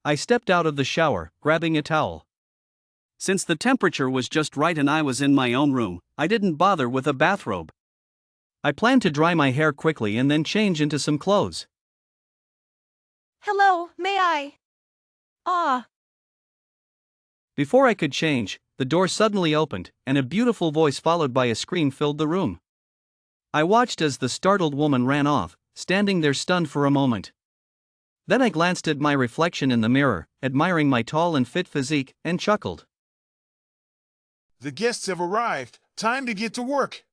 I stepped out of the shower, grabbing a towel. Since the temperature was just right and I was in my own room, I didn't bother with a bathrobe. I planned to dry my hair quickly and then change into some clothes. Hello, may I? Ah. Before I could change, the door suddenly opened, and a beautiful voice followed by a scream filled the room. I watched as the startled woman ran off, standing there stunned for a moment. Then I glanced at my reflection in the mirror, admiring my tall and fit physique, and chuckled. The guests have arrived. Time to get to work.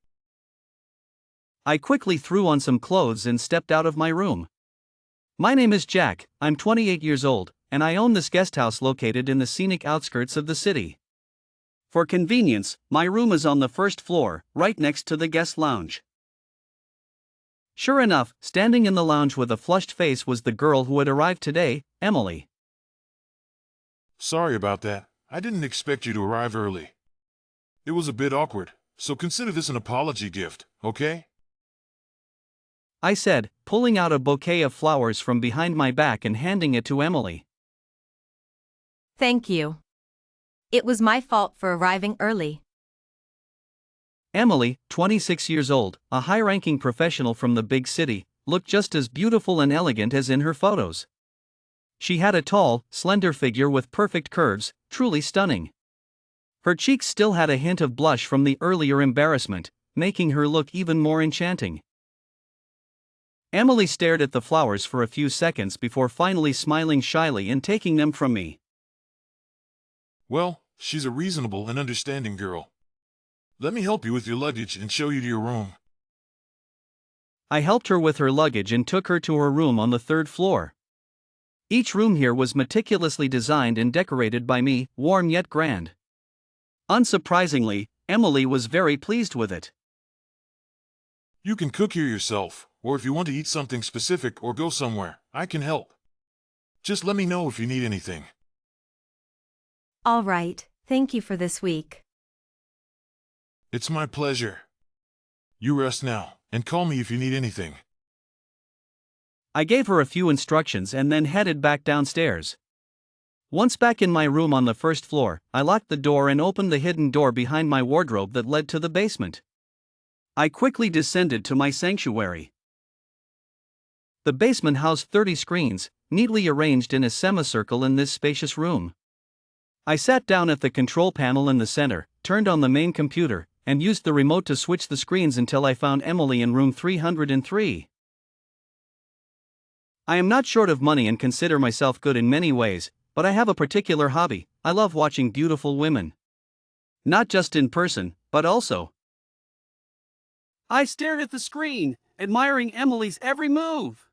I quickly threw on some clothes and stepped out of my room. My name is Jack, I'm 28 years old, and I own this guest house located in the scenic outskirts of the city. For convenience, my room is on the first floor, right next to the guest lounge. Sure enough, standing in the lounge with a flushed face was the girl who had arrived today, Emily. Sorry about that. I didn't expect you to arrive early. It was a bit awkward, so consider this an apology gift, okay? I said, pulling out a bouquet of flowers from behind my back and handing it to Emily. Thank you. It was my fault for arriving early. Emily, 26 years old, a high-ranking professional from the big city, looked just as beautiful and elegant as in her photos. She had a tall, slender figure with perfect curves, truly stunning. Her cheeks still had a hint of blush from the earlier embarrassment, making her look even more enchanting. Emily stared at the flowers for a few seconds before finally smiling shyly and taking them from me. Well, she's a reasonable and understanding girl. Let me help you with your luggage and show you to your room. I helped her with her luggage and took her to her room on the third floor. Each room here was meticulously designed and decorated by me, warm yet grand. Unsurprisingly, Emily was very pleased with it. You can cook here yourself, or if you want to eat something specific or go somewhere, I can help. Just let me know if you need anything. All right, thank you for this week. It's my pleasure. You rest now, and call me if you need anything. I gave her a few instructions and then headed back downstairs. Once back in my room on the first floor, I locked the door and opened the hidden door behind my wardrobe that led to the basement. I quickly descended to my sanctuary. The basement housed 30 screens, neatly arranged in a semicircle in this spacious room. I sat down at the control panel in the center, turned on the main computer, and used the remote to switch the screens until I found Emily in room 303. I am not short of money and consider myself good in many ways, but I have a particular hobby. I love watching beautiful women. Not just in person, but also. I stared at the screen, admiring Emily's every move.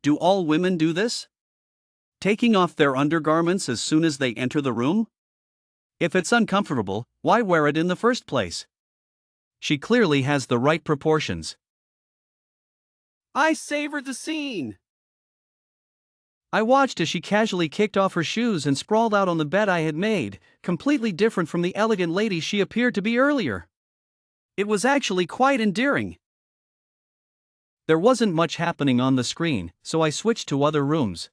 Do all women do this? Taking off their undergarments as soon as they enter the room? If it's uncomfortable, why wear it in the first place? She clearly has the right proportions. I savored the scene. I watched as she casually kicked off her shoes and sprawled out on the bed I had made, completely different from the elegant lady she appeared to be earlier. It was actually quite endearing. There wasn't much happening on the screen, so I switched to other rooms.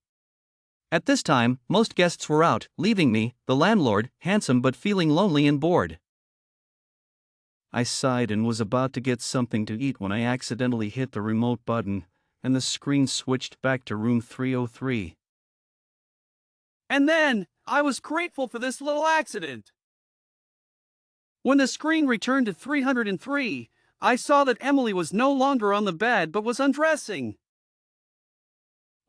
At this time, most guests were out, leaving me, the landlord, handsome but feeling lonely and bored. I sighed and was about to get something to eat when I accidentally hit the remote button, and the screen switched back to room 303. And then, I was grateful for this little accident. When the screen returned to 303, I saw that Emily was no longer on the bed but was undressing.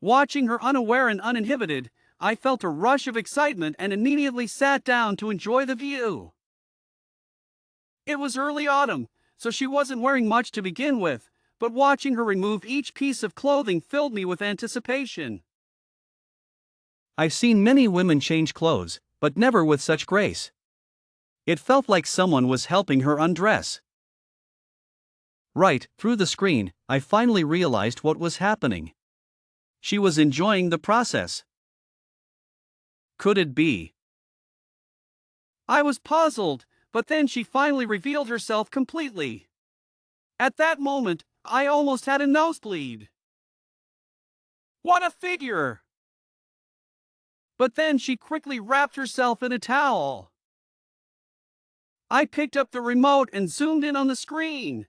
Watching her unaware and uninhibited, I felt a rush of excitement and immediately sat down to enjoy the view. It was early autumn, so she wasn't wearing much to begin with, but watching her remove each piece of clothing filled me with anticipation. I've seen many women change clothes, but never with such grace. It felt like someone was helping her undress. Right, through the screen, I finally realized what was happening. She was enjoying the process. Could it be? I was puzzled, but then she finally revealed herself completely. At that moment, I almost had a nosebleed. What a figure! but then she quickly wrapped herself in a towel. I picked up the remote and zoomed in on the screen.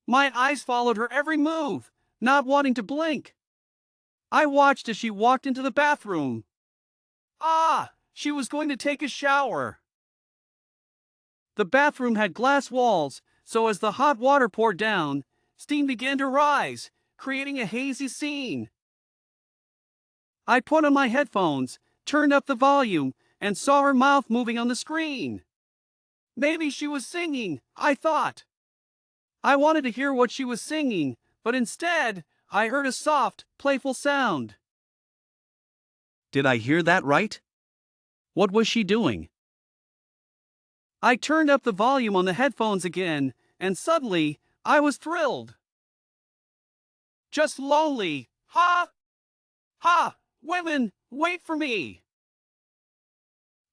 My eyes followed her every move, not wanting to blink. I watched as she walked into the bathroom. She was going to take a shower. The bathroom had glass walls, so as the hot water poured down, steam began to rise, creating a hazy scene. I put on my headphones, turned up the volume, and saw her mouth moving on the screen. Maybe she was singing, I thought. I wanted to hear what she was singing, but instead, I heard a soft, playful sound. Did I hear that right? What was she doing? I turned up the volume on the headphones again, and suddenly, I was thrilled. Just lonely. Ha! Ha! Women, wait for me!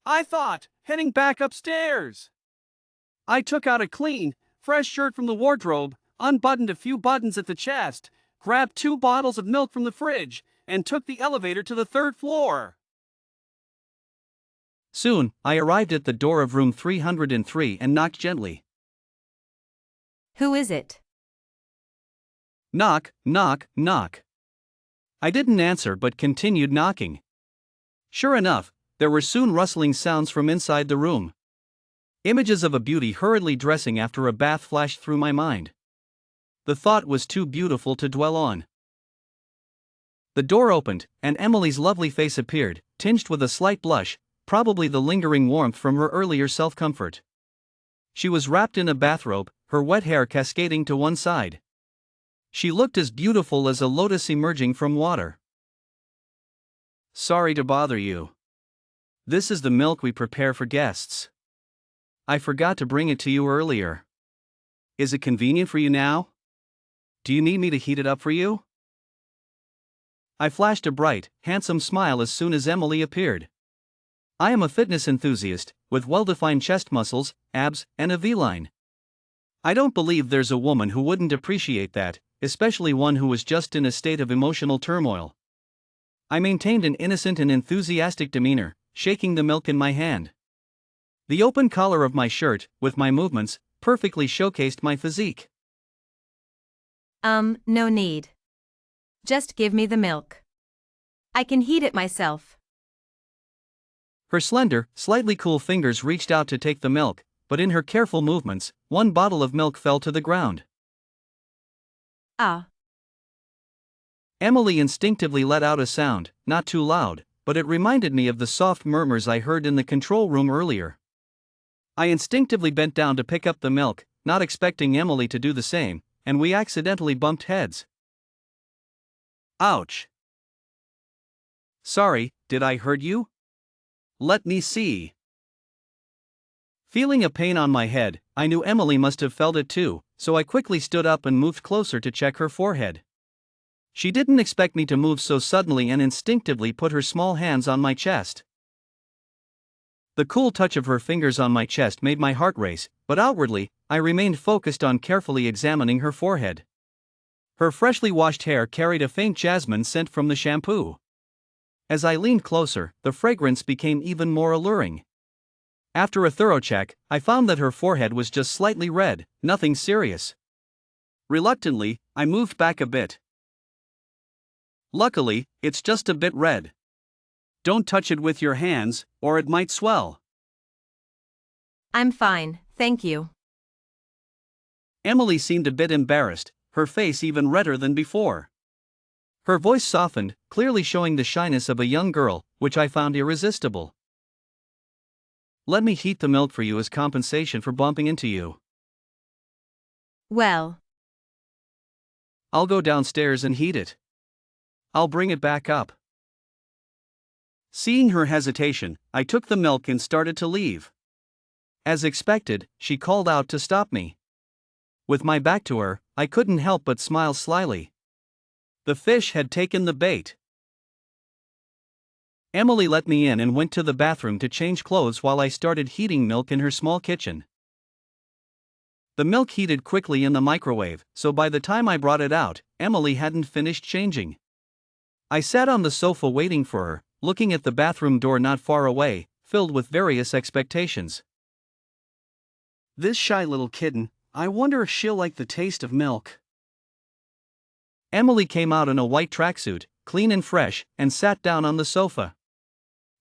I thought, heading back upstairs. I took out a clean, fresh shirt from the wardrobe, unbuttoned a few buttons at the chest, grabbed 2 bottles of milk from the fridge, and took the elevator to the 3rd floor. Soon, I arrived at the door of room 303 and knocked gently. Who is it? Knock, knock, knock. I didn't answer but continued knocking. Sure enough, there were soon rustling sounds from inside the room. Images of a beauty hurriedly dressing after a bath flashed through my mind. The thought was too beautiful to dwell on. The door opened, and Emily's lovely face appeared, tinged with a slight blush, probably the lingering warmth from her earlier self-comfort. She was wrapped in a bathrobe, her wet hair cascading to one side. She looked as beautiful as a lotus emerging from water. Sorry to bother you. This is the milk we prepare for guests. I forgot to bring it to you earlier. Is it convenient for you now? Do you need me to heat it up for you? I flashed a bright, handsome smile as soon as Emily appeared. I am a fitness enthusiast, with well-defined chest muscles, abs, and a V-line. I don't believe there's a woman who wouldn't appreciate that, especially one who was just in a state of emotional turmoil. I maintained an innocent and enthusiastic demeanor, shaking the milk in my hand. The open collar of my shirt, with my movements, perfectly showcased my physique. No need. Just give me the milk. I can heat it myself. Her slender, slightly cool fingers reached out to take the milk, but in her careful movements, 1 bottle of milk fell to the ground. Ah. Emily instinctively let out a sound, not too loud, but it reminded me of the soft murmurs I heard in the control room earlier. I instinctively bent down to pick up the milk, not expecting Emily to do the same, and we accidentally bumped heads. Ouch. Sorry, did I hurt you? Let me see. Feeling a pain on my head, I knew Emily must have felt it too, so I quickly stood up and moved closer to check her forehead. She didn't expect me to move so suddenly and instinctively put her small hands on my chest. The cool touch of her fingers on my chest made my heart race, but outwardly, I remained focused on carefully examining her forehead. Her freshly washed hair carried a faint jasmine scent from the shampoo. As I leaned closer, the fragrance became even more alluring. After a thorough check, I found that her forehead was just slightly red, nothing serious. Reluctantly, I moved back a bit. Luckily, it's just a bit red. Don't touch it with your hands, or it might swell. I'm fine, thank you. Emily seemed a bit embarrassed, her face even redder than before. Her voice softened, clearly showing the shyness of a young girl, which I found irresistible. Let me heat the milk for you as compensation for bumping into you. Well. I'll go downstairs and heat it. I'll bring it back up. Seeing her hesitation, I took the milk and started to leave. As expected, she called out to stop me. With my back to her, I couldn't help but smile slyly. The fish had taken the bait. Emily let me in and went to the bathroom to change clothes while I started heating milk in her small kitchen. The milk heated quickly in the microwave, so by the time I brought it out, Emily hadn't finished changing. I sat on the sofa waiting for her, looking at the bathroom door not far away, filled with various expectations. This shy little kitten, I wonder if she'll like the taste of milk. Emily came out in a white tracksuit, clean and fresh, and sat down on the sofa.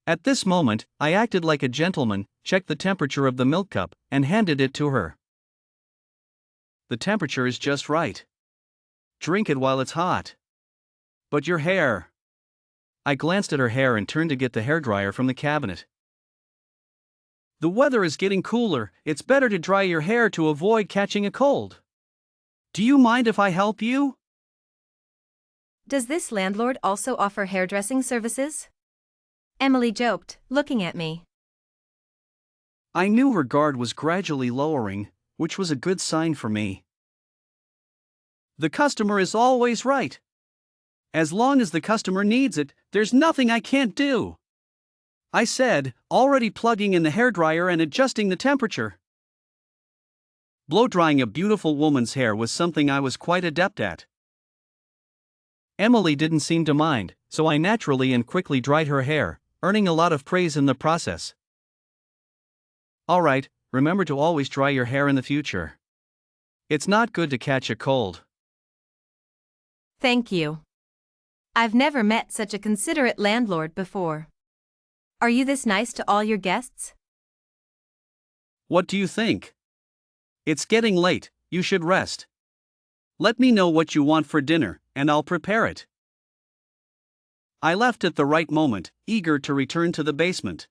At this moment, I acted like a gentleman, checked the temperature of the milk cup, and handed it to her. The temperature is just right. Drink it while it's hot. But your hair. I glanced at her hair and turned to get the hairdryer from the cabinet. The weather is getting cooler, it's better to dry your hair to avoid catching a cold. Do you mind if I help you? Does this landlord also offer hairdressing services? Emily joked, looking at me. I knew her guard was gradually lowering, which was a good sign for me. The customer is always right. As long as the customer needs it, there's nothing I can't do, I said, already plugging in the hairdryer and adjusting the temperature. Blow-drying a beautiful woman's hair was something I was quite adept at. Emily didn't seem to mind, so I naturally and quickly dried her hair, earning a lot of praise in the process. Alright, remember to always dry your hair in the future. It's not good to catch a cold. Thank you. I've never met such a considerate landlord before. Are you this nice to all your guests? What do you think? It's getting late, you should rest. Let me know what you want for dinner, and I'll prepare it. I left at the right moment, eager to return to the basement.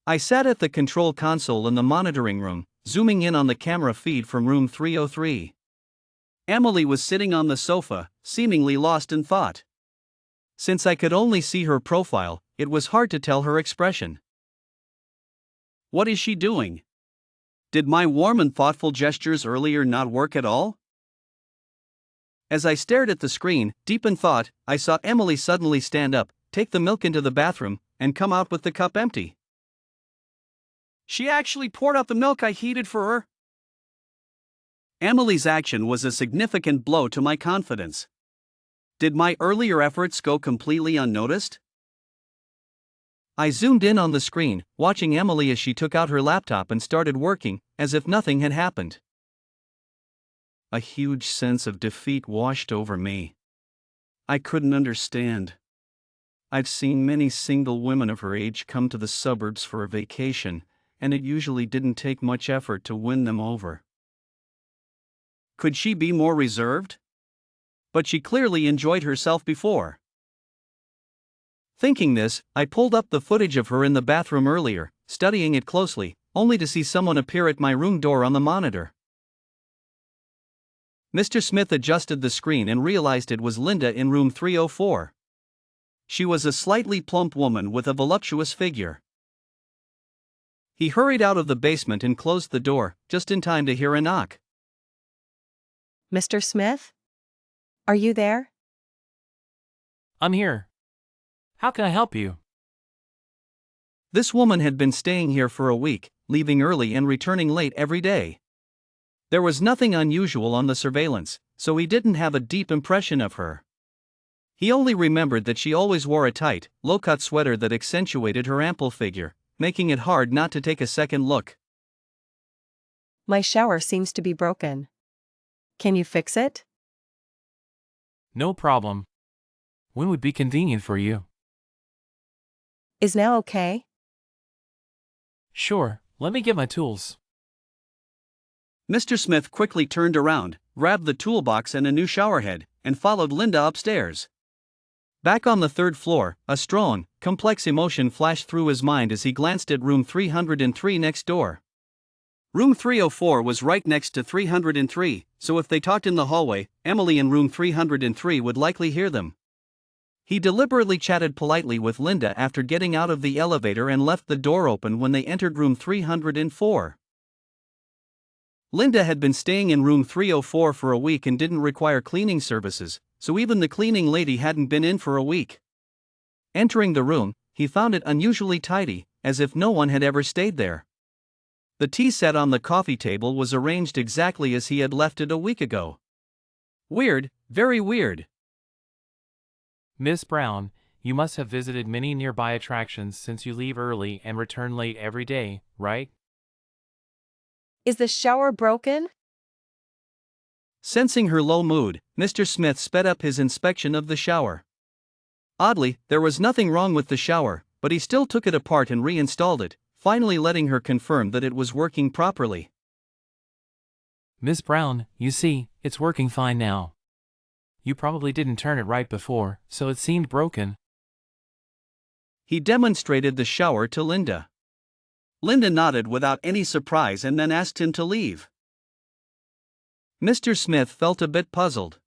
I sat at the control console in the monitoring room, zooming in on the camera feed from room 303. Emily was sitting on the sofa, seemingly lost in thought. Since I could only see her profile, it was hard to tell her expression. What is she doing? Did my warm and thoughtful gestures earlier not work at all? As I stared at the screen, deep in thought, I saw Emily suddenly stand up, take the milk into the bathroom, and come out with the cup empty. She actually poured out the milk I heated for her. Emily's action was a significant blow to my confidence. Did my earlier efforts go completely unnoticed? I zoomed in on the screen, watching Emily as she took out her laptop and started working, as if nothing had happened. A huge sense of defeat washed over me. I couldn't understand. I've seen many single women of her age come to the suburbs for a vacation, and it usually didn't take much effort to win them over. Could she be more reserved? But she clearly enjoyed herself before. Thinking this, I pulled up the footage of her in the bathroom earlier, studying it closely, only to see someone appear at my room door on the monitor. Mr. Smith adjusted the screen and realized it was Linda in room 304. She was a slightly plump woman with a voluptuous figure. He hurried out of the basement and closed the door, just in time to hear a knock. Mr. Smith? Are you there? I'm here. How can I help you? This woman had been staying here for a week, leaving early and returning late every day. There was nothing unusual on the surveillance, so he didn't have a deep impression of her. He only remembered that she always wore a tight, low-cut sweater that accentuated her ample figure, making it hard not to take a second look. My shower seems to be broken. Can you fix it? No problem. When would be convenient for you? Is now okay? Sure, let me get my tools. Mr. Smith quickly turned around, grabbed the toolbox and a new showerhead, and followed Linda upstairs. Back on the third floor, a strong, complex emotion flashed through his mind as he glanced at room 303 next door. Room 304 was right next to 303, so if they talked in the hallway, Emily in room 303 would likely hear them. He deliberately chatted politely with Linda after getting out of the elevator and left the door open when they entered room 304. Linda had been staying in room 304 for a week and didn't require cleaning services, so even the cleaning lady hadn't been in for a week. Entering the room, he found it unusually tidy, as if no one had ever stayed there. The tea set on the coffee table was arranged exactly as he had left it a week ago. Weird, very weird. Miss Brown, you must have visited many nearby attractions since you leave early and return late every day, right? Is the shower broken? Sensing her low mood, Mr. Smith sped up his inspection of the shower. Oddly, there was nothing wrong with the shower, but he still took it apart and reinstalled it, finally letting her confirm that it was working properly. Miss Brown, you see, it's working fine now. You probably didn't turn it right before, so it seemed broken. He demonstrated the shower to Linda. Linda nodded without any surprise and then asked him to leave. Mr. Smith felt a bit puzzled.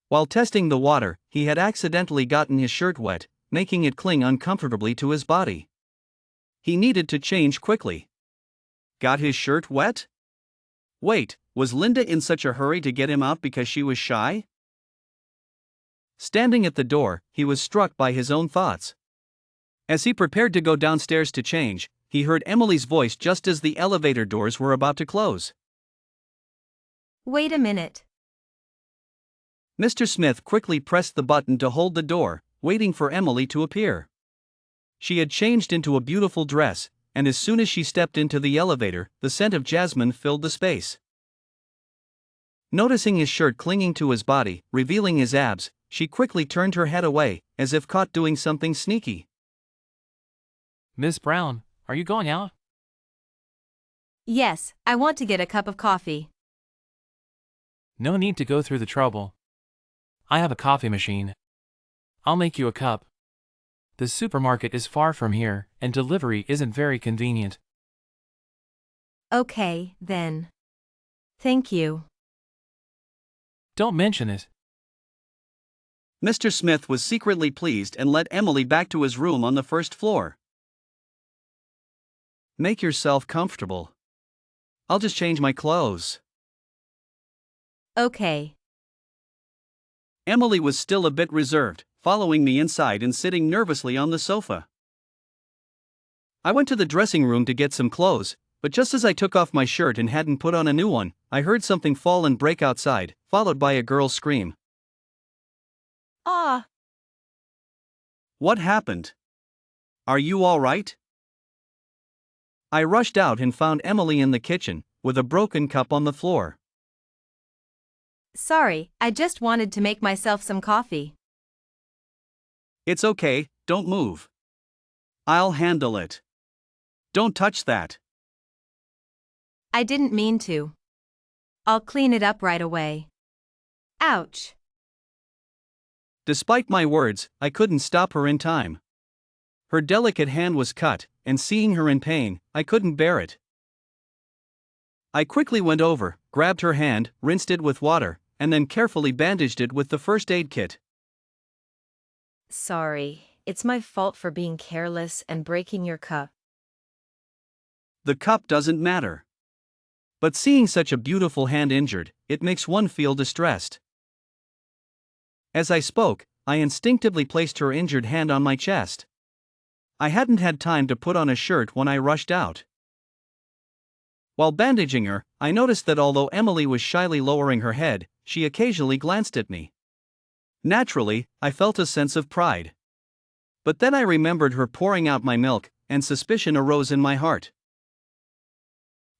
While testing the water, he had accidentally gotten his shirt wet, making it cling uncomfortably to his body. He needed to change quickly. Got his shirt wet? Wait, was Linda in such a hurry to get him out because she was shy? Standing at the door, he was struck by his own thoughts. As he prepared to go downstairs to change, he heard Emily's voice just as the elevator doors were about to close. Wait a minute. Mr. Smith quickly pressed the button to hold the door, waiting for Emily to appear. She had changed into a beautiful dress, and as soon as she stepped into the elevator, the scent of jasmine filled the space. Noticing his shirt clinging to his body, revealing his abs, she quickly turned her head away, as if caught doing something sneaky. Miss Brown, are you going out? Yes, I want to get a cup of coffee. No need to go through the trouble. I have a coffee machine. I'll make you a cup. The supermarket is far from here, and delivery isn't very convenient. Okay, then. Thank you. Don't mention it. Mr. Smith was secretly pleased and led Emily back to his room on the first floor. Make yourself comfortable. I'll just change my clothes. Okay. Emily was still a bit reserved, following me inside and sitting nervously on the sofa. I went to the dressing room to get some clothes, but just as I took off my shirt and hadn't put on a new one, I heard something fall and break outside, followed by a girl's scream. Ah! What happened? Are you all right? I rushed out and found Emily in the kitchen, with a broken cup on the floor. Sorry, I just wanted to make myself some coffee. It's okay, don't move. I'll handle it. Don't touch that. I didn't mean to. I'll clean it up right away. Ouch. Despite my words, I couldn't stop her in time. Her delicate hand was cut, and seeing her in pain, I couldn't bear it. I quickly went over, grabbed her hand, rinsed it with water, and then carefully bandaged it with the first aid kit. Sorry, it's my fault for being careless and breaking your cup. The cup doesn't matter. But seeing such a beautiful hand injured, it makes one feel distressed. As I spoke, I instinctively placed her injured hand on my chest. I hadn't had time to put on a shirt when I rushed out. While bandaging her, I noticed that although Emily was shyly lowering her head, she occasionally glanced at me. Naturally, I felt a sense of pride. But then I remembered her pouring out my milk, and suspicion arose in my heart.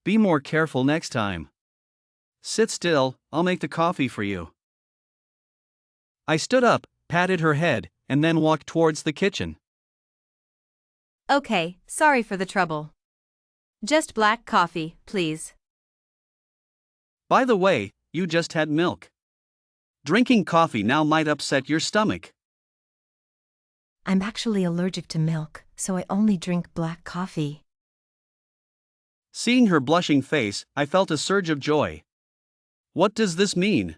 Be more careful next time. Sit still, I'll make the coffee for you. I stood up, patted her head, and then walked towards the kitchen. Okay, sorry for the trouble. Just black coffee, please. By the way, you just had milk. Drinking coffee now might upset your stomach. I'm actually allergic to milk, so I only drink black coffee. Seeing her blushing face, I felt a surge of joy. What does this mean?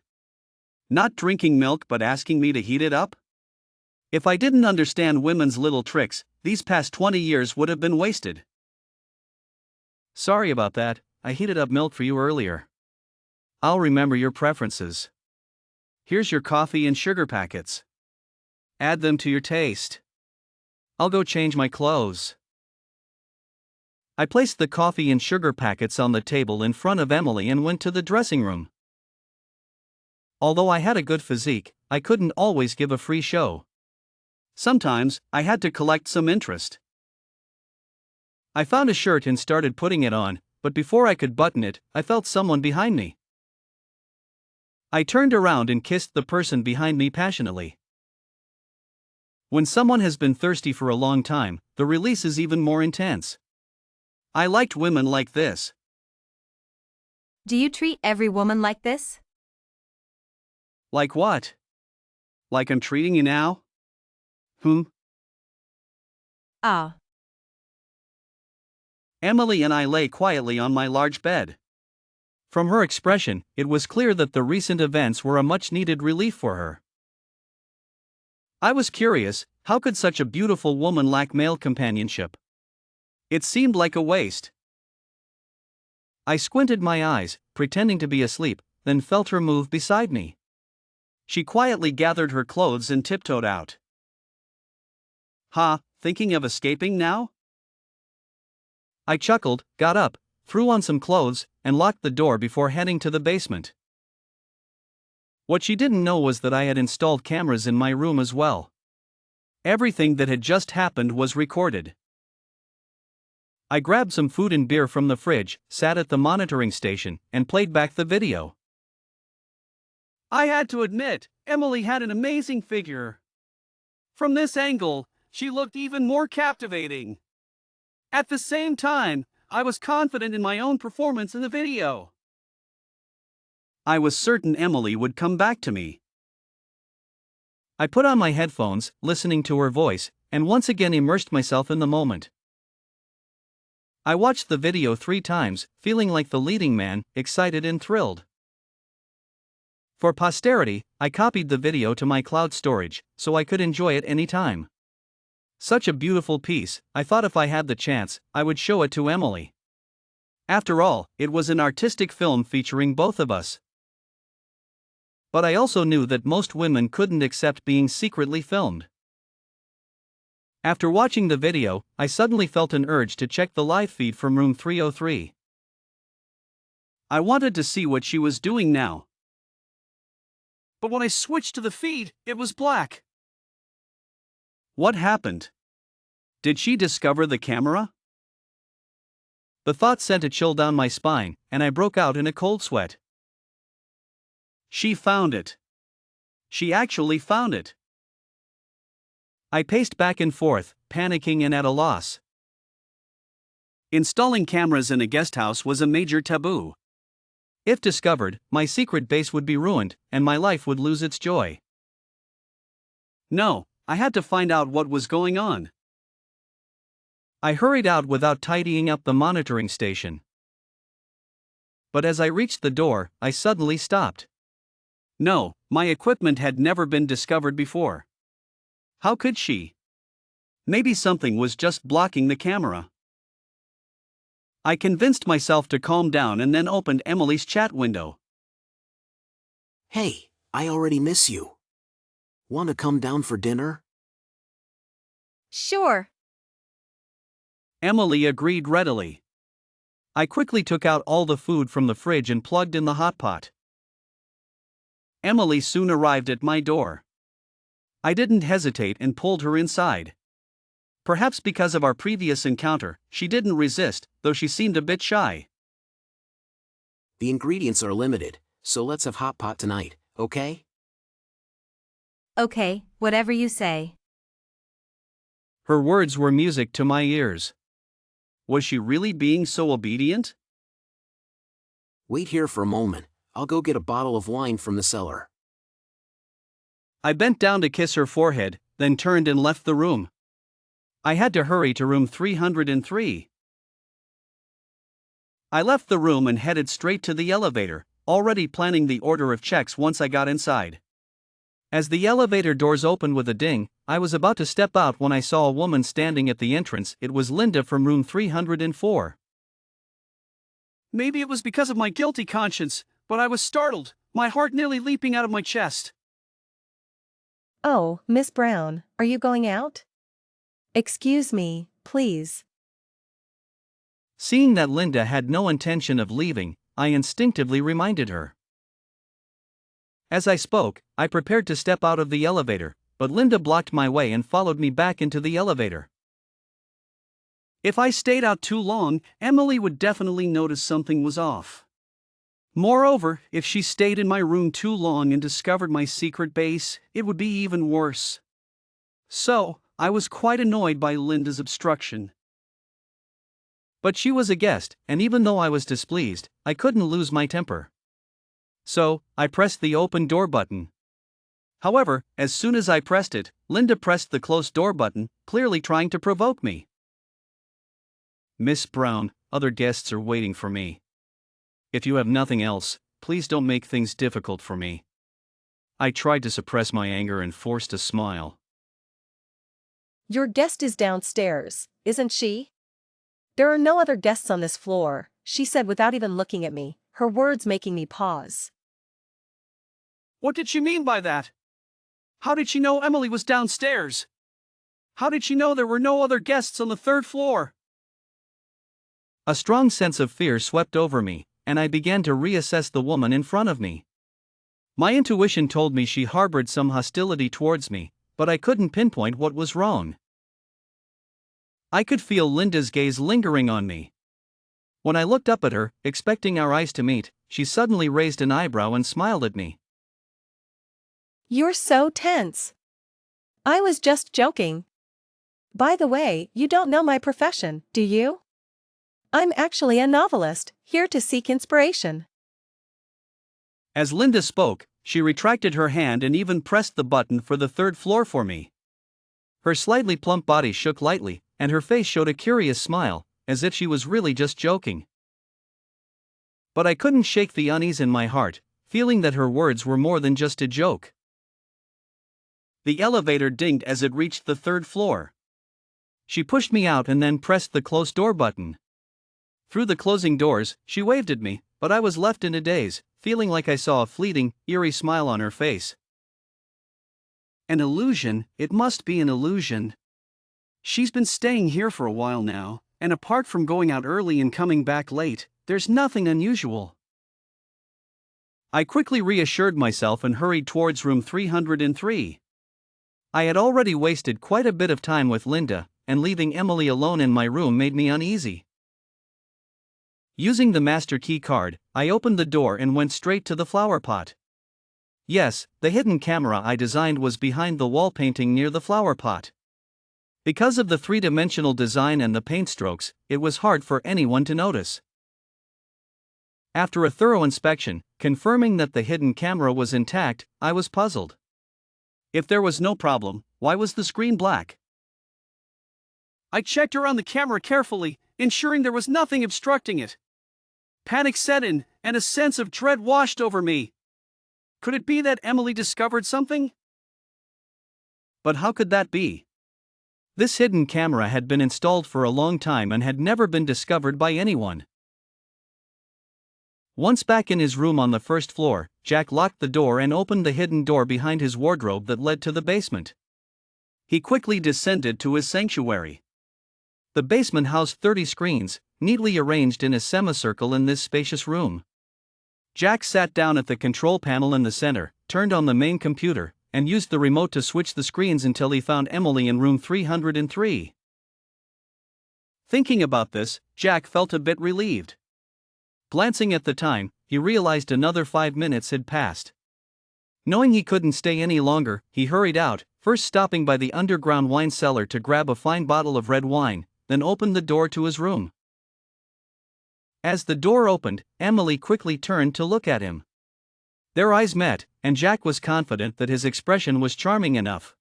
Not drinking milk but asking me to heat it up? If I didn't understand women's little tricks, these past 20 years would have been wasted. Sorry about that, I heated up milk for you earlier. I'll remember your preferences. Here's your coffee and sugar packets. Add them to your taste. I'll go change my clothes. I placed the coffee and sugar packets on the table in front of Emily and went to the dressing room. Although I had a good physique, I couldn't always give a free show. Sometimes, I had to collect some interest. I found a shirt and started putting it on, but before I could button it, I felt someone behind me. I turned around and kissed the person behind me passionately. When someone has been thirsty for a long time, the release is even more intense. I liked women like this. Do you treat every woman like this? Like what? Like I'm treating you now? Ah. Emily and I lay quietly on my large bed. From her expression, it was clear that the recent events were a much-needed relief for her. I was curious, how could such a beautiful woman lack male companionship? It seemed like a waste. I squinted my eyes, pretending to be asleep, then felt her move beside me. She quietly gathered her clothes and tiptoed out. Thinking of escaping now? I chuckled, got up, threw on some clothes, and locked the door before heading to the basement. What she didn't know was that I had installed cameras in my room as well. Everything that had just happened was recorded. I grabbed some food and beer from the fridge, sat at the monitoring station, and played back the video. I had to admit, Emily had an amazing figure. From this angle, she looked even more captivating. At the same time, I was confident in my own performance in the video. I was certain Emily would come back to me. I put on my headphones, listening to her voice, and once again immersed myself in the moment. I watched the video 3 times, feeling like the leading man, excited and thrilled. For posterity, I copied the video to my cloud storage, so I could enjoy it anytime. Such a beautiful piece, I thought if I had the chance, I would show it to Emily. After all, it was an artistic film featuring both of us. But I also knew that most women couldn't accept being secretly filmed. After watching the video, I suddenly felt an urge to check the live feed from room 303. I wanted to see what she was doing now. But when I switched to the feed, it was black. What happened? Did she discover the camera? The thought sent a chill down my spine, and I broke out in a cold sweat. She found it. She actually found it. I paced back and forth, panicking and at a loss. Installing cameras in a guest house was a major taboo. If discovered, my secret base would be ruined, and my life would lose its joy. No, I had to find out what was going on. I hurried out without tidying up the monitoring station. But as I reached the door, I suddenly stopped. No, my equipment had never been discovered before. How could she? Maybe something was just blocking the camera. I convinced myself to calm down and then opened Emily's chat window. Hey, I already miss you. Want to come down for dinner? Sure. Emily agreed readily. I quickly took out all the food from the fridge and plugged in the hot pot. Emily soon arrived at my door. I didn't hesitate and pulled her inside. Perhaps because of our previous encounter, she didn't resist, though she seemed a bit shy. The ingredients are limited, so let's have hot pot tonight, okay? Okay, whatever you say. Her words were music to my ears. Was she really being so obedient? Wait here for a moment, I'll go get a bottle of wine from the cellar. I bent down to kiss her forehead, then turned and left the room. I had to hurry to room 303. I left the room and headed straight to the elevator, already planning the order of checks once I got inside. As the elevator doors opened with a ding, I was about to step out when I saw a woman standing at the entrance. It was Linda from room 304. Maybe it was because of my guilty conscience, but I was startled, my heart nearly leaping out of my chest. Oh, Miss Brown, are you going out? Excuse me, please. Seeing that Linda had no intention of leaving, I instinctively reminded her. As I spoke, I prepared to step out of the elevator, but Linda blocked my way and followed me back into the elevator. If I stayed out too long, Emily would definitely notice something was off. Moreover, if she stayed in my room too long and discovered my secret base, it would be even worse. So, I was quite annoyed by Linda's obstruction. But she was a guest, and even though I was displeased, I couldn't lose my temper. So, I pressed the open door button. However, as soon as I pressed it, Linda pressed the close door button, clearly trying to provoke me. "Miss Brown, other guests are waiting for me. If you have nothing else, please don't make things difficult for me." I tried to suppress my anger and forced a smile. Your guest is downstairs, isn't she? There are no other guests on this floor, she said without even looking at me, her words making me pause. What did she mean by that? How did she know Emily was downstairs? How did she know there were no other guests on the third floor? A strong sense of fear swept over me, and I began to reassess the woman in front of me. My intuition told me she harbored some hostility towards me, but I couldn't pinpoint what was wrong. I could feel Linda's gaze lingering on me. When I looked up at her, expecting our eyes to meet, she suddenly raised an eyebrow and smiled at me. You're so tense. I was just joking. By the way, you don't know my profession, do you? I'm actually a novelist, here to seek inspiration. As Linda spoke, she retracted her hand and even pressed the button for the third floor for me. Her slightly plump body shook lightly, and her face showed a curious smile, as if she was really just joking. But I couldn't shake the unease in my heart, feeling that her words were more than just a joke. The elevator dinged as it reached the third floor. She pushed me out and then pressed the close door button. Through the closing doors, she waved at me, but I was left in a daze, feeling like I saw a fleeting, eerie smile on her face. An illusion, it must be an illusion. She's been staying here for a while now, and apart from going out early and coming back late, there's nothing unusual. I quickly reassured myself and hurried towards room 303. I had already wasted quite a bit of time with Linda, and leaving Emily alone in my room made me uneasy. Using the master key card, I opened the door and went straight to the flower pot. Yes, the hidden camera I designed was behind the wall painting near the flower pot. Because of the three-dimensional design and the paint strokes, it was hard for anyone to notice. After a thorough inspection, confirming that the hidden camera was intact, I was puzzled. If there was no problem, why was the screen black? I checked around the camera carefully, ensuring there was nothing obstructing it. Panic set in, and a sense of dread washed over me. Could it be that Emily discovered something? But how could that be? This hidden camera had been installed for a long time and had never been discovered by anyone. Once back in his room on the first floor, Jack locked the door and opened the hidden door behind his wardrobe that led to the basement. He quickly descended to his sanctuary. The basement housed 30 screens, neatly arranged in a semicircle in this spacious room. Jack sat down at the control panel in the center, turned on the main computer, and used the remote to switch the screens until he found Emily in room 303. Thinking about this, Jack felt a bit relieved. Glancing at the time, he realized another 5 minutes had passed. Knowing he couldn't stay any longer, he hurried out, first stopping by the underground wine cellar to grab a fine bottle of red wine, then opened the door to his room. As the door opened, Emily quickly turned to look at him. Their eyes met, and Jack was confident that his expression was charming enough.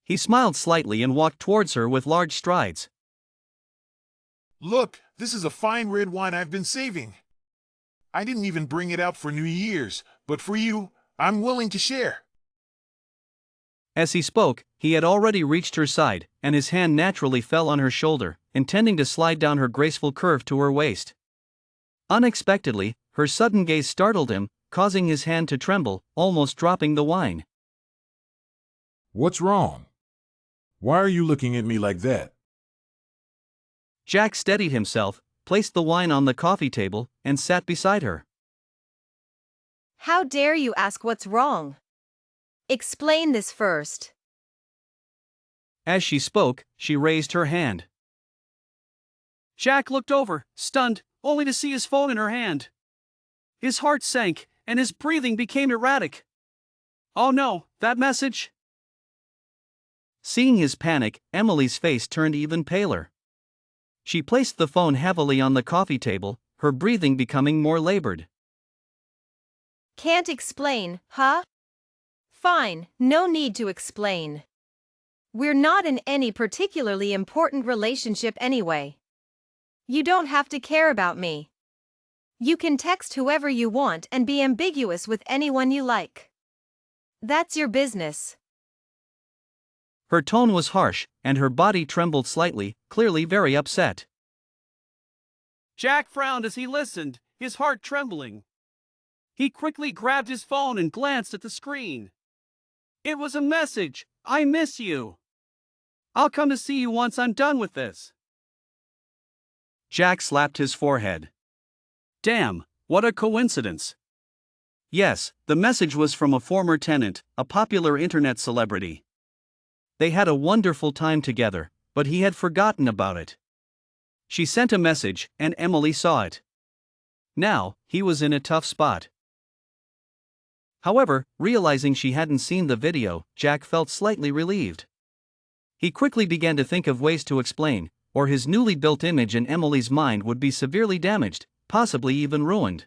He smiled slightly and walked towards her with large strides. Look, this is a fine red wine I've been saving. I didn't even bring it out for New Year's, but for you, I'm willing to share. As he spoke, he had already reached her side, and his hand naturally fell on her shoulder, intending to slide down her graceful curve to her waist. Unexpectedly, her sudden gaze startled him, causing his hand to tremble, almost dropping the wine. What's wrong? Why are you looking at me like that? Jack steadied himself, placed the wine on the coffee table, and sat beside her. How dare you ask what's wrong? Explain this first. As she spoke, she raised her hand. Jack looked over, stunned, only to see his phone in her hand. His heart sank, and his breathing became erratic. Oh no, that message? Seeing his panic, Emily's face turned even paler. She placed the phone heavily on the coffee table, her breathing becoming more labored. Can't explain, huh? Fine, no need to explain. We're not in any particularly important relationship anyway. You don't have to care about me. You can text whoever you want and be ambiguous with anyone you like. That's your business. Her tone was harsh, and her body trembled slightly, clearly very upset. Jack frowned as he listened, his heart trembling. He quickly grabbed his phone and glanced at the screen. It was a message. I miss you. I'll come to see you once I'm done with this. Jack slapped his forehead. Damn, what a coincidence. Yes, the message was from a former tenant, a popular internet celebrity. They had a wonderful time together, but he had forgotten about it. She sent a message, and Emily saw it. Now, he was in a tough spot. However, realizing she hadn't seen the video, Jack felt slightly relieved. He quickly began to think of ways to explain, or his newly built image in Emily's mind would be severely damaged, possibly even ruined.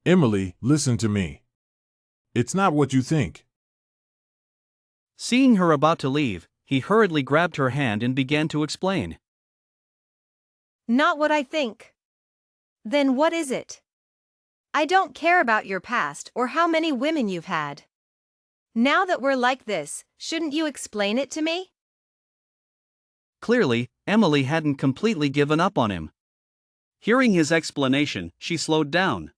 Emily, listen to me. It's not what you think. Seeing her about to leave, he hurriedly grabbed her hand and began to explain. Not what I think. Then what is it? I don't care about your past or how many women you've had. Now that we're like this, shouldn't you explain it to me? Clearly, Emily hadn't completely given up on him. Hearing his explanation, she slowed down.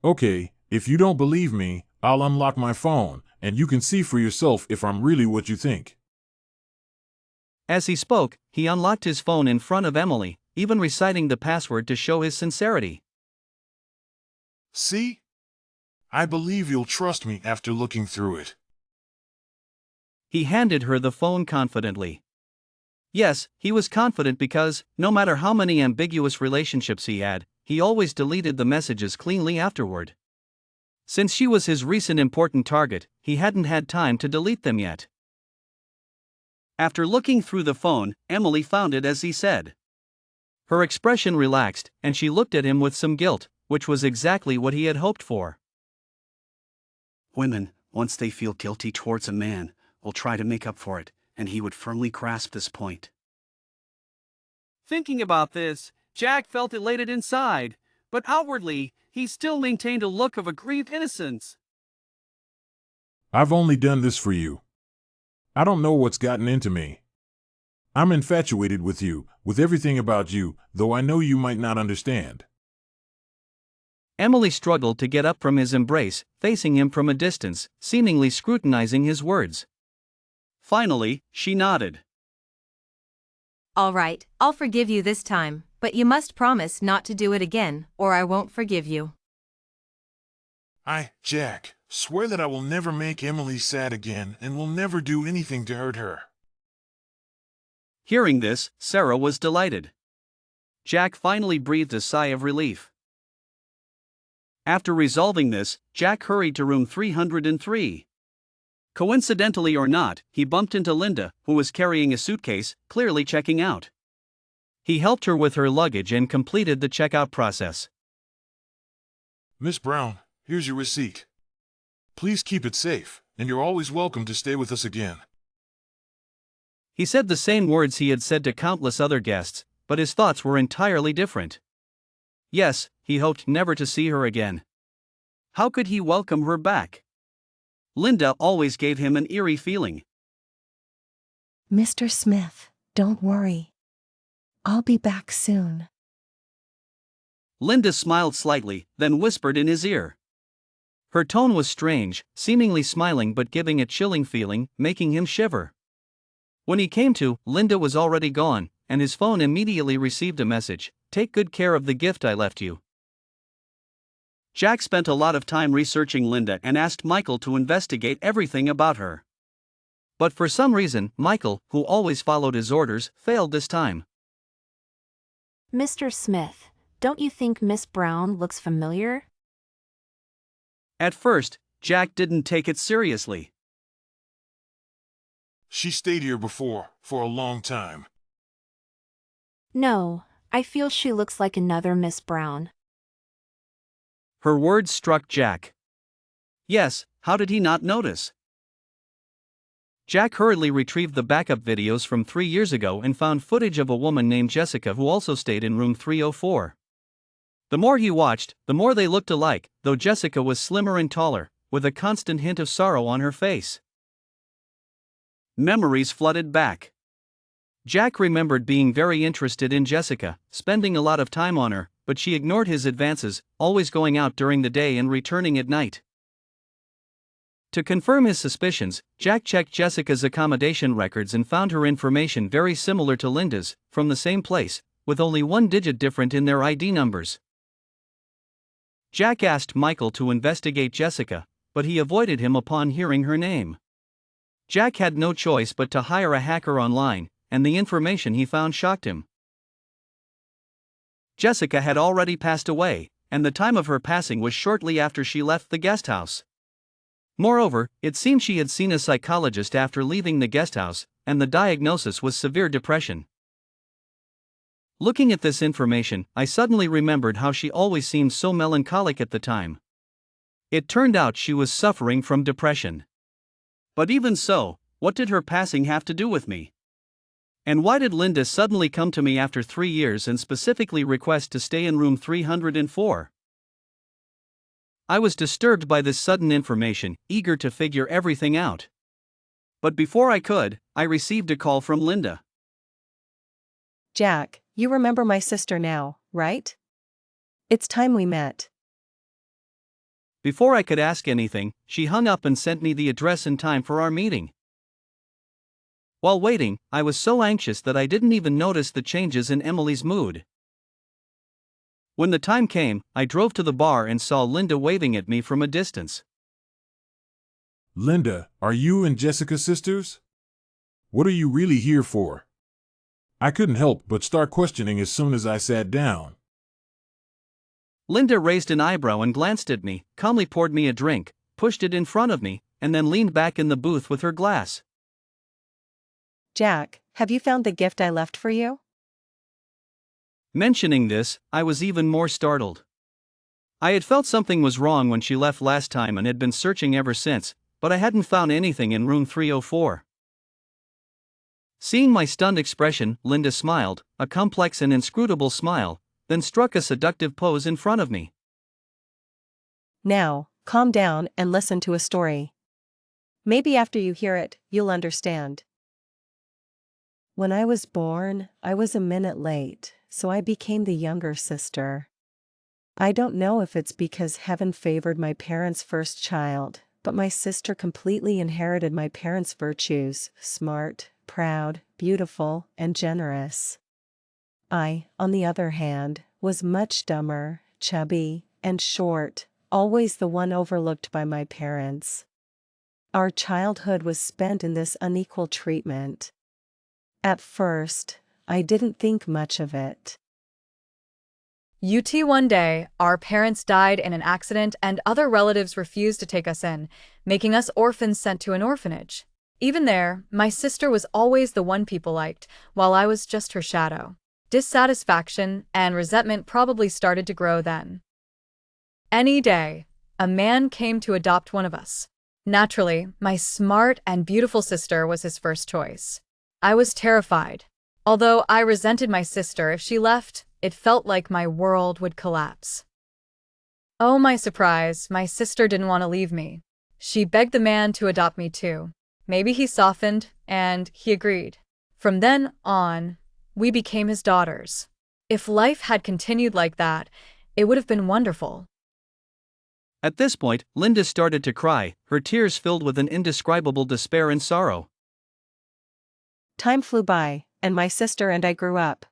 Okay, if you don't believe me, I'll unlock my phone, and you can see for yourself if I'm really what you think. As he spoke, he unlocked his phone in front of Emily, even reciting the password to show his sincerity. See? I believe you'll trust me after looking through it. He handed her the phone confidently. Yes, he was confident because, no matter how many ambiguous relationships he had, he always deleted the messages cleanly afterward. Since she was his recent important target, he hadn't had time to delete them yet. After looking through the phone, Emily found it as he said. Her expression relaxed, and she looked at him with some guilt, which was exactly what he had hoped for. Women, once they feel guilty towards a man, will try to make up for it, and he would firmly grasp this point. Thinking about this, Jack felt elated inside, but outwardly, he still maintained a look of aggrieved innocence. I've only done this for you. I don't know what's gotten into me. I'm infatuated with you, with everything about you, though I know you might not understand. Emily struggled to get up from his embrace, facing him from a distance, seemingly scrutinizing his words. Finally, she nodded. All right, I'll forgive you this time, but you must promise not to do it again, or I won't forgive you. Jack, swear that I will never make Emily sad again and will never do anything to hurt her. Hearing this, Sarah was delighted. Jack finally breathed a sigh of relief. After resolving this, Jack hurried to room 303. Coincidentally or not, he bumped into Linda, who was carrying a suitcase, clearly checking out. He helped her with her luggage and completed the checkout process. Miss Brown, here's your receipt. Please keep it safe, and you're always welcome to stay with us again. He said the same words he had said to countless other guests, but his thoughts were entirely different. Yes, he hoped never to see her again. How could he welcome her back? Linda always gave him an eerie feeling. Mr. Smith, don't worry. I'll be back soon. Linda smiled slightly, then whispered in his ear. Her tone was strange, seemingly smiling but giving a chilling feeling, making him shiver. When he came to, Linda was already gone, and his phone immediately received a message: "Take good care of the gift I left you." Jack spent a lot of time researching Linda and asked Michael to investigate everything about her. But for some reason, Michael, who always followed his orders, failed this time. Mr. Smith, don't you think Miss Brown looks familiar? At first, Jack didn't take it seriously. She stayed here before, for a long time. No, I feel she looks like another Miss Brown. Her words struck Jack. Yes, how did he not notice? Jack hurriedly retrieved the backup videos from 3 years ago and found footage of a woman named Jessica who also stayed in room 304. The more he watched, the more they looked alike, though Jessica was slimmer and taller, with a constant hint of sorrow on her face. Memories flooded back. Jack remembered being very interested in Jessica, spending a lot of time on her, but she ignored his advances, always going out during the day and returning at night. To confirm his suspicions, Jack checked Jessica's accommodation records and found her information very similar to Linda's, from the same place, with only one digit different in their ID numbers. Jack asked Michael to investigate Jessica, but he avoided him upon hearing her name. Jack had no choice but to hire a hacker online, and the information he found shocked him. Jessica had already passed away, and the time of her passing was shortly after she left the guest house. Moreover, it seemed she had seen a psychologist after leaving the guest house, and the diagnosis was severe depression. Looking at this information, I suddenly remembered how she always seemed so melancholic at the time. It turned out she was suffering from depression. But even so, what did her passing have to do with me? And why did Linda suddenly come to me after 3 years and specifically request to stay in room 304? I was disturbed by this sudden information, eager to figure everything out. But before I could, I received a call from Linda. Jack, you remember my sister now, right? It's time we met. Before I could ask anything, she hung up and sent me the address and time for our meeting. While waiting, I was so anxious that I didn't even notice the changes in Emily's mood. When the time came, I drove to the bar and saw Linda waving at me from a distance. Linda, are you and Jessica sisters? What are you really here for? I couldn't help but start questioning as soon as I sat down. Linda raised an eyebrow and glanced at me, calmly poured me a drink, pushed it in front of me, and then leaned back in the booth with her glass. Jack, have you found the gift I left for you? Mentioning this, I was even more startled. I had felt something was wrong when she left last time and had been searching ever since, but I hadn't found anything in room 304. Seeing my stunned expression, Linda smiled, a complex and inscrutable smile, then struck a seductive pose in front of me. Now, calm down and listen to a story. Maybe after you hear it, you'll understand. When I was born, I was a minute late, so I became the younger sister. I don't know if it's because heaven favored my parents' first child, but my sister completely inherited my parents' virtues: smart, proud, beautiful, and generous. I, on the other hand, was much dumber, chubby, and short, always the one overlooked by my parents. Our childhood was spent in this unequal treatment. At first, I didn't think much of it. One day, our parents died in an accident and other relatives refused to take us in, making us orphans sent to an orphanage. Even there, my sister was always the one people liked, while I was just her shadow. Dissatisfaction and resentment probably started to grow then. Any day, a man came to adopt one of us. Naturally, my smart and beautiful sister was his first choice. I was terrified. Although I resented my sister, if she left, it felt like my world would collapse. Oh, my surprise, my sister didn't want to leave me. She begged the man to adopt me too. Maybe he softened, and he agreed. From then on, we became his daughters. If life had continued like that, it would have been wonderful. At this point, Linda started to cry, her tears filled with an indescribable despair and sorrow. Time flew by, and my sister and I grew up.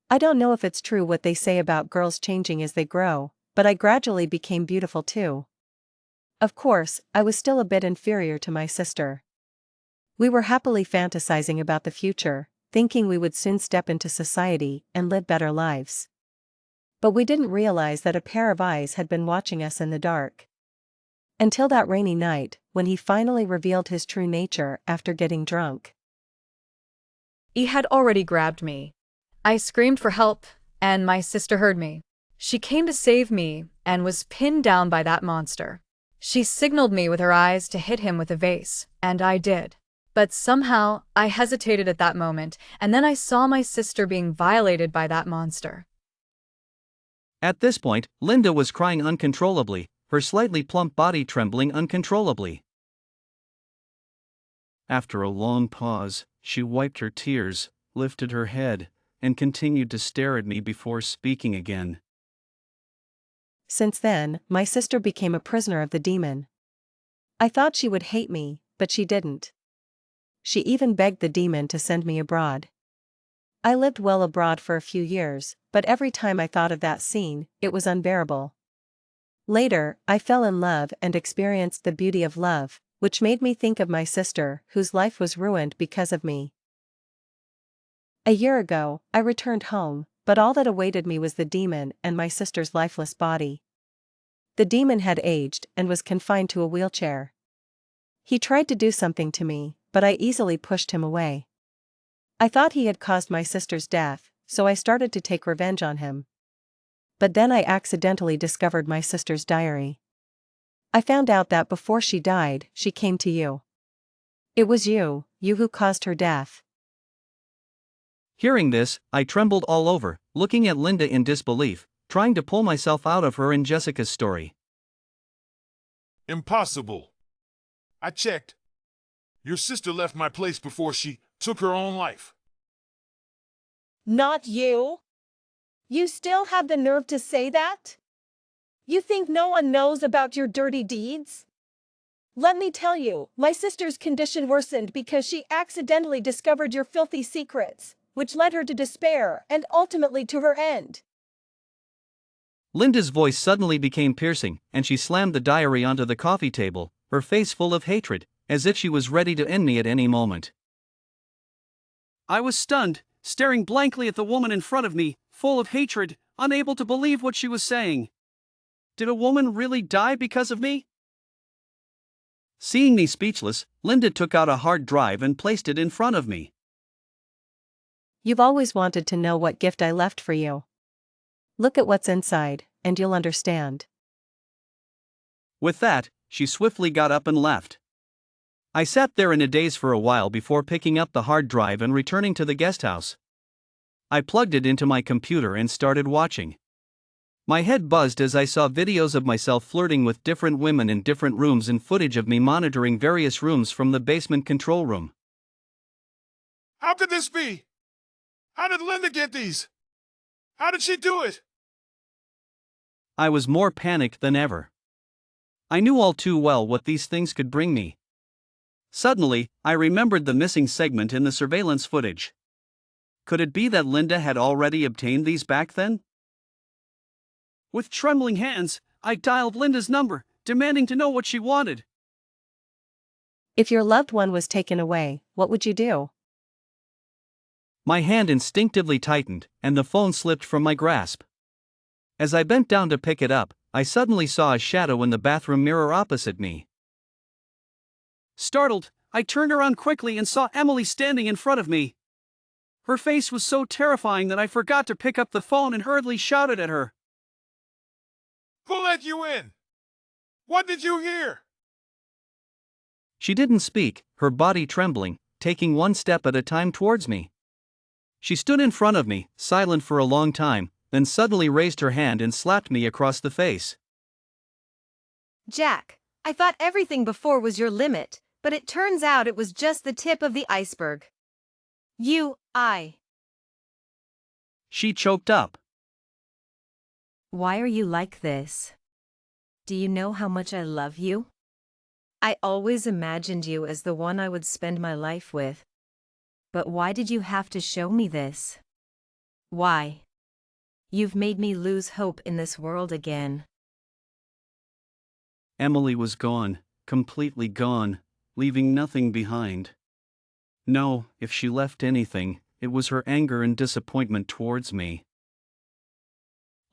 I don't know if it's true what they say about girls changing as they grow, but I gradually became beautiful too. Of course, I was still a bit inferior to my sister. We were happily fantasizing about the future, thinking we would soon step into society and live better lives. But we didn't realize that a pair of eyes had been watching us in the dark. Until that rainy night, when he finally revealed his true nature after getting drunk. He had already grabbed me. I screamed for help, and my sister heard me. She came to save me and was pinned down by that monster. She signaled me with her eyes to hit him with a vase, and I did. But somehow, I hesitated at that moment, and then I saw my sister being violated by that monster. At this point, Linda was crying uncontrollably, her slightly plump body trembling uncontrollably. After a long pause, she wiped her tears, lifted her head, and continued to stare at me before speaking again. Since then, my sister became a prisoner of the demon. I thought she would hate me, but she didn't. She even begged the demon to send me abroad. I lived well abroad for a few years, but every time I thought of that scene, it was unbearable. Later, I fell in love and experienced the beauty of love, which made me think of my sister, whose life was ruined because of me. A year ago, I returned home, but all that awaited me was the demon and my sister's lifeless body. The demon had aged and was confined to a wheelchair. He tried to do something to me, but I easily pushed him away. I thought he had caused my sister's death, so I started to take revenge on him. But then I accidentally discovered my sister's diary. I found out that before she died, she came to you. It was you who caused her death. Hearing this, I trembled all over, looking at Linda in disbelief, trying to pull myself out of her and Jessica's story. Impossible. I checked. Your sister left my place before she took her own life. Not you? You still have the nerve to say that? You think no one knows about your dirty deeds? Let me tell you, my sister's condition worsened because she accidentally discovered your filthy secrets, which led her to despair and ultimately to her end. Linda's voice suddenly became piercing, and she slammed the diary onto the coffee table, her face full of hatred, as if she was ready to end me at any moment. I was stunned, staring blankly at the woman in front of me, full of hatred, unable to believe what she was saying. Did a woman really die because of me? Seeing me speechless, Linda took out a hard drive and placed it in front of me. You've always wanted to know what gift I left for you. Look at what's inside, and you'll understand. With that, she swiftly got up and left. I sat there in a daze for a while before picking up the hard drive and returning to the guest house. I plugged it into my computer and started watching. My head buzzed as I saw videos of myself flirting with different women in different rooms and footage of me monitoring various rooms from the basement control room. How could this be? How did Linda get these? How did she do it? I was more panicked than ever. I knew all too well what these things could bring me. Suddenly, I remembered the missing segment in the surveillance footage. Could it be that Linda had already obtained these back then? With trembling hands, I dialed Linda's number, demanding to know what she wanted. If your loved one was taken away, what would you do? My hand instinctively tightened, and the phone slipped from my grasp. As I bent down to pick it up, I suddenly saw a shadow in the bathroom mirror opposite me. Startled, I turned around quickly and saw Emily standing in front of me. Her face was so terrifying that I forgot to pick up the phone and hurriedly shouted at her. Who let you in? What did you hear? She didn't speak, her body trembling, taking one step at a time towards me. She stood in front of me, silent for a long time, then suddenly raised her hand and slapped me across the face. Jack, I thought everything before was your limit, but it turns out it was just the tip of the iceberg. She choked up. Why are you like this? Do you know how much I love you? I always imagined you as the one I would spend my life with. But why did you have to show me this? Why? You've made me lose hope in this world again. Emily was gone, completely gone, leaving nothing behind. No, if she left anything, it was her anger and disappointment towards me.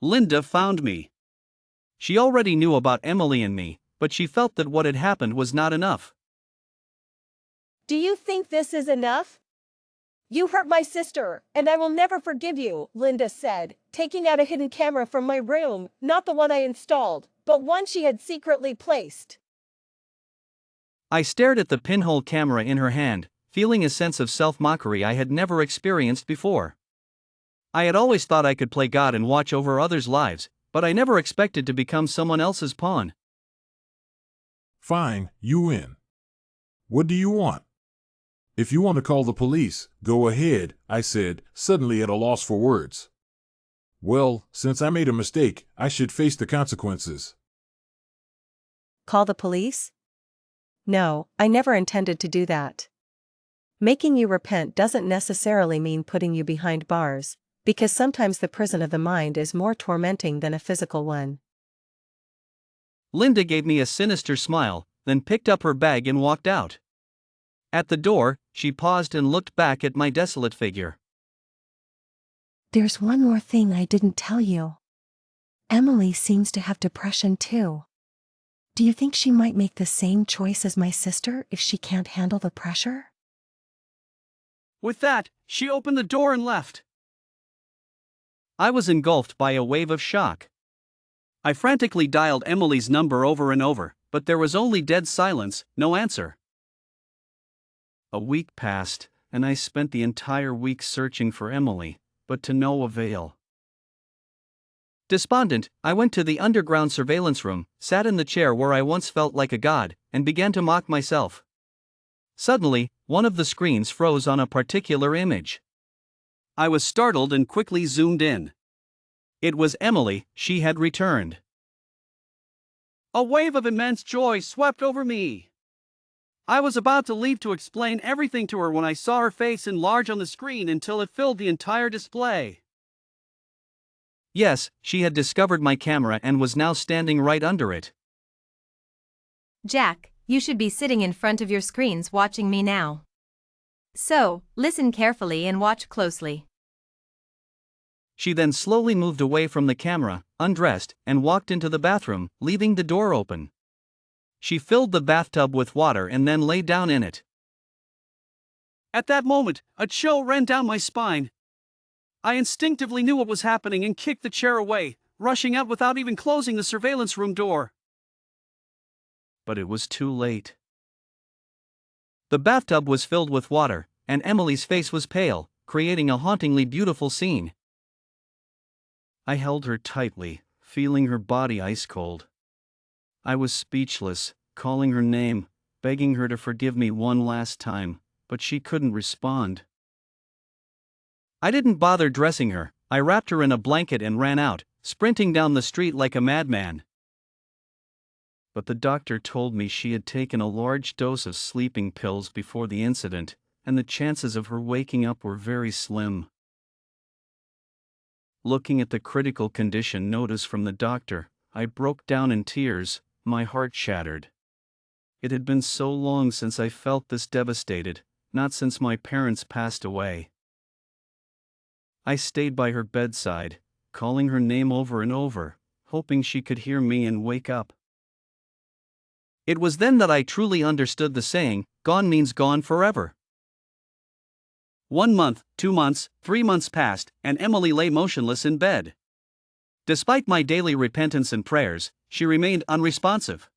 Linda found me. She already knew about Emily and me, but she felt that what had happened was not enough. Do you think this is enough? You hurt my sister, and I will never forgive you, Linda said, taking out a hidden camera from my room, not the one I installed, but one she had secretly placed. I stared at the pinhole camera in her hand, feeling a sense of self-mockery I had never experienced before. I had always thought I could play God and watch over others' lives, but I never expected to become someone else's pawn. Fine, you win. What do you want? If you want to call the police, go ahead, I said, suddenly at a loss for words. Well, since I made a mistake, I should face the consequences. Call the police? No, I never intended to do that. Making you repent doesn't necessarily mean putting you behind bars, because sometimes the prison of the mind is more tormenting than a physical one. Linda gave me a sinister smile, then picked up her bag and walked out. At the door, she paused and looked back at my desolate figure. There's one more thing I didn't tell you. Emily seems to have depression too. Do you think she might make the same choice as my sister if she can't handle the pressure? With that, she opened the door and left. I was engulfed by a wave of shock. I frantically dialed Emily's number over and over, but there was only dead silence, no answer. A week passed, and I spent the entire week searching for Emily, but to no avail. Despondent, I went to the underground surveillance room, sat in the chair where I once felt like a god, and began to mock myself. Suddenly, one of the screens froze on a particular image. I was startled and quickly zoomed in. It was Emily, she had returned. A wave of immense joy swept over me. I was about to leave to explain everything to her when I saw her face enlarge on the screen until it filled the entire display. Yes, she had discovered my camera and was now standing right under it. Jack, you should be sitting in front of your screens watching me now. So, listen carefully and watch closely. She then slowly moved away from the camera, undressed, and walked into the bathroom, leaving the door open. She filled the bathtub with water and then lay down in it. At that moment, a chill ran down my spine. I instinctively knew what was happening and kicked the chair away, rushing out without even closing the surveillance room door. But it was too late. The bathtub was filled with water, and Emily's face was pale, creating a hauntingly beautiful scene. I held her tightly, feeling her body ice cold. I was speechless, calling her name, begging her to forgive me one last time, but she couldn't respond. I didn't bother dressing her. I wrapped her in a blanket and ran out, sprinting down the street like a madman. But the doctor told me she had taken a large dose of sleeping pills before the incident, and the chances of her waking up were very slim. Looking at the critical condition notice from the doctor, I broke down in tears, my heart shattered. It had been so long since I felt this devastated, not since my parents passed away. I stayed by her bedside, calling her name over and over, hoping she could hear me and wake up. It was then that I truly understood the saying, gone means gone forever. 1 month, 2 months, 3 months passed, and Emily lay motionless in bed. Despite my daily repentance and prayers, she remained unresponsive.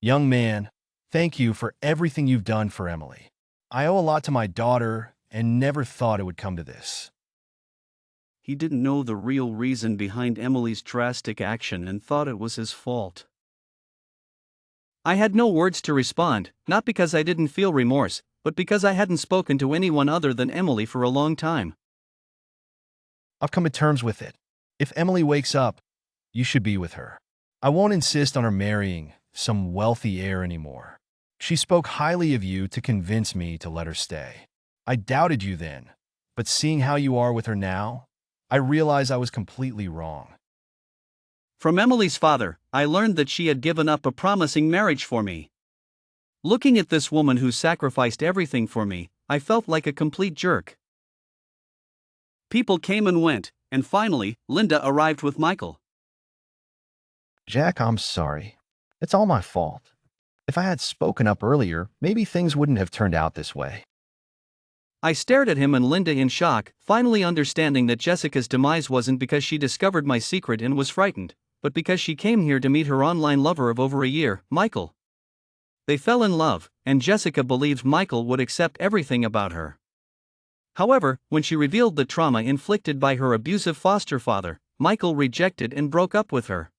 Young man, thank you for everything you've done for Emily. I owe a lot to my daughter and never thought it would come to this. He didn't know the real reason behind Emily's drastic action and thought it was his fault. I had no words to respond, not because I didn't feel remorse, but because I hadn't spoken to anyone other than Emily for a long time. I've come to terms with it. If Emily wakes up, you should be with her. I won't insist on her marrying some wealthy heir anymore. She spoke highly of you to convince me to let her stay. I doubted you then, but seeing how you are with her now, I realize I was completely wrong. From Emily's father, I learned that she had given up a promising marriage for me. Looking at this woman who sacrificed everything for me, I felt like a complete jerk. People came and went, and finally, Linda arrived with Michael. Jack, I'm sorry. It's all my fault. If I had spoken up earlier, maybe things wouldn't have turned out this way. I stared at him and Linda in shock, finally understanding that Jessica's demise wasn't because she discovered my secret and was frightened, but because she came here to meet her online lover of over a year, Michael. They fell in love, and Jessica believed Michael would accept everything about her. However, when she revealed the trauma inflicted by her abusive foster father, Michael rejected and broke up with her.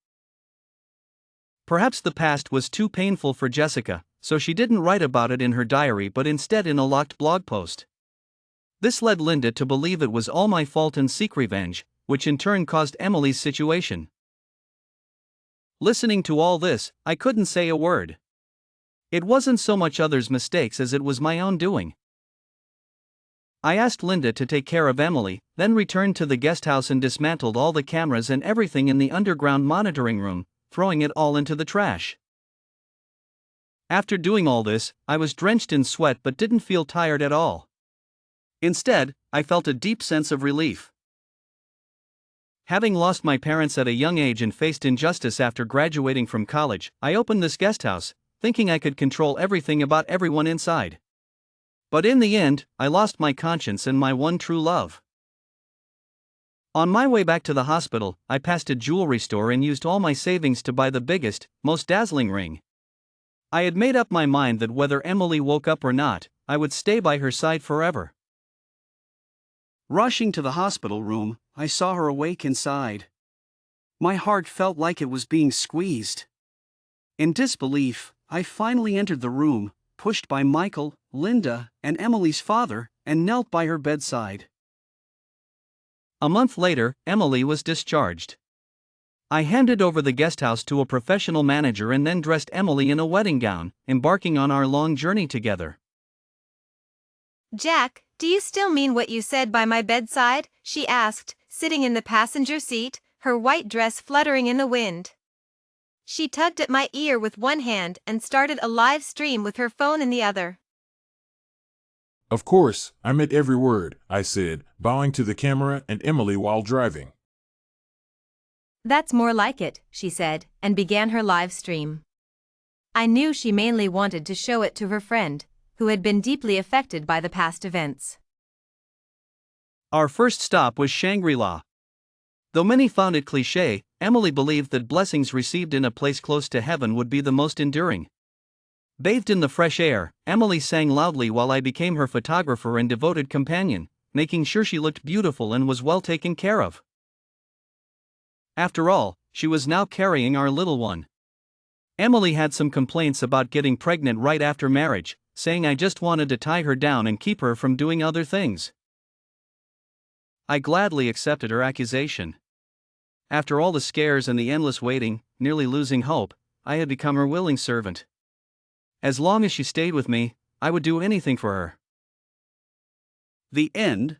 Perhaps the past was too painful for Jessica, so she didn't write about it in her diary but instead in a locked blog post. This led Linda to believe it was all my fault and seek revenge, which in turn caused Emily's situation. Listening to all this, I couldn't say a word. It wasn't so much others' mistakes as it was my own doing. I asked Linda to take care of Emily, then returned to the guest house and dismantled all the cameras and everything in the underground monitoring room, throwing it all into the trash. After doing all this, I was drenched in sweat but didn't feel tired at all. Instead, I felt a deep sense of relief. Having lost my parents at a young age and faced injustice after graduating from college, I opened this guest house, thinking I could control everything about everyone inside. But in the end, I lost my conscience and my one true love. On my way back to the hospital, I passed a jewelry store and used all my savings to buy the biggest, most dazzling ring. I had made up my mind that whether Emily woke up or not, I would stay by her side forever. Rushing to the hospital room, I saw her awake inside. My heart felt like it was being squeezed. In disbelief, I finally entered the room, pushed by Michael, Linda, and Emily's father, and knelt by her bedside. A month later, Emily was discharged. I handed over the guest house to a professional manager and then dressed Emily in a wedding gown, embarking on our long journey together. Jack, do you still mean what you said by my bedside? She asked, sitting in the passenger seat, her white dress fluttering in the wind. She tugged at my ear with one hand and started a live stream with her phone in the other. Of course, I meant every word, I said, bowing to the camera and Emily while driving. That's more like it, she said, and began her live stream. I knew she mainly wanted to show it to her friend, who had been deeply affected by the past events. Our first stop was Shangri-La. Though many found it cliché, Emily believed that blessings received in a place close to heaven would be the most enduring. Bathed in the fresh air, Emily sang loudly while I became her photographer and devoted companion, making sure she looked beautiful and was well taken care of. After all, she was now carrying our little one. Emily had some complaints about getting pregnant right after marriage, saying I just wanted to tie her down and keep her from doing other things. I gladly accepted her accusation. After all the scares and the endless waiting, nearly losing hope, I had become her willing servant. As long as she stayed with me, I would do anything for her. The end.